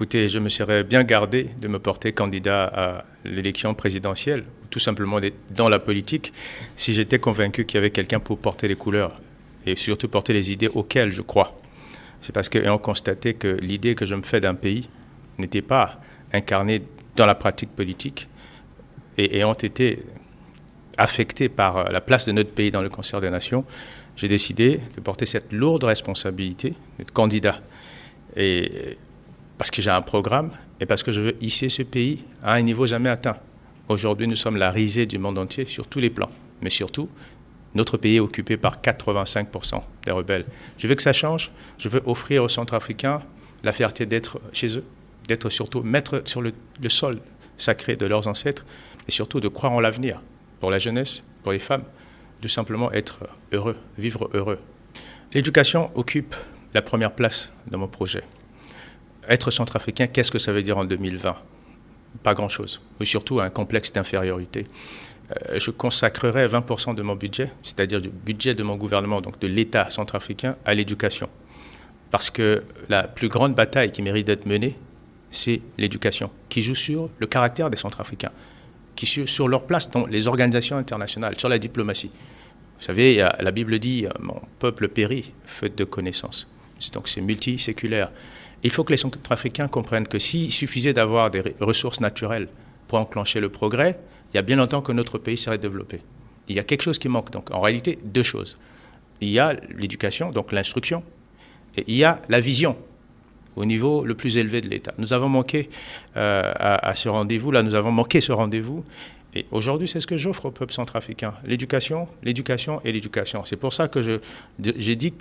Écoutez, je me serais bien gardé de me porter candidat à l'élection présidentielle, tout simplement dans la politique, si j'étais convaincu qu'il y avait quelqu'un pour porter les couleurs et surtout porter les idées auxquelles je crois. C'est parce qu'ayant constaté que l'idée que je me fais d'un pays n'était pas incarnée dans la pratique politique et ayant été affecté par la place de notre pays dans le concert des nations, j'ai décidé de porter cette lourde responsabilité d'être candidat. Et parce que j'ai un programme et parce que je veux hisser ce pays à un niveau jamais atteint. Aujourd'hui, nous sommes la risée du monde entier sur tous les plans. Mais surtout, notre pays est occupé par 85% des rebelles. Je veux que ça change. Je veux offrir aux Centrafricains la fierté d'être chez eux, d'être surtout maîtres sur le sol sacré de leurs ancêtres et surtout de croire en l'avenir pour la jeunesse, pour les femmes, de simplement être heureux, vivre heureux. L'éducation occupe la première place dans mon projet. Être centrafricain, qu'est-ce que ça veut dire en 2020 ? Pas grand-chose, mais surtout un complexe d'infériorité. Je consacrerai 20% de mon budget, c'est-à-dire du budget de mon gouvernement, donc de l'État centrafricain, à l'éducation. Parce que la plus grande bataille qui mérite d'être menée, c'est l'éducation, qui joue sur le caractère des Centrafricains, qui joue sur leur place dans les organisations internationales, sur la diplomatie. Vous savez, la Bible dit « Mon peuple périt, faute de connaissances ». Donc c'est multiséculaire. Il faut que les Centrafricains comprennent que s'il suffisait d'avoir des ressources naturelles pour enclencher le progrès, il y a bien longtemps que notre pays serait développé. Il y a quelque chose qui manque. Donc en réalité, deux choses. Il y a l'éducation, donc l'instruction, et il y a la vision au niveau le plus élevé de l'État. Nous avons manqué à ce rendez-vous, là nous avons manqué ce rendez-vous. Et aujourd'hui, c'est ce que j'offre au peuple centrafricain. L'éducation, l'éducation et l'éducation. C'est pour ça que j'ai dit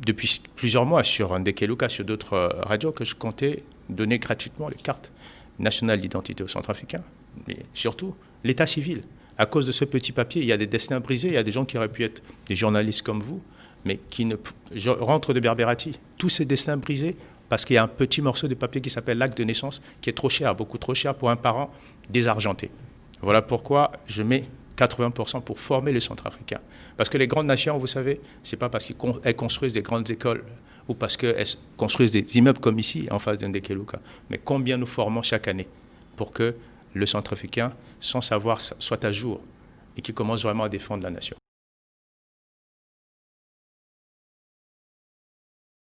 depuis plusieurs mois sur Ndekeluka, sur d'autres radios, que je comptais donner gratuitement les cartes nationales d'identité aux Centrafricains. Mais surtout, l'état civil. À cause de ce petit papier, il y a des destins brisés, il y a des gens qui auraient pu être des journalistes comme vous, mais qui ne rentrent de Berbérati. Tous ces destins brisés parce qu'il y a un petit morceau de papier qui s'appelle l'acte de naissance, qui est trop cher, beaucoup trop cher pour un parent désargenté. Voilà pourquoi je mets 80% pour former les Centrafricains. Parce que les grandes nations, vous savez, ce n'est pas parce qu'elles construisent des grandes écoles ou parce qu'elles construisent des immeubles comme ici, en face de Ndekeluka. Mais combien nous formons chaque année pour que le Centrafricain, son savoir, soit à jour et qu'il commence vraiment à défendre la nation.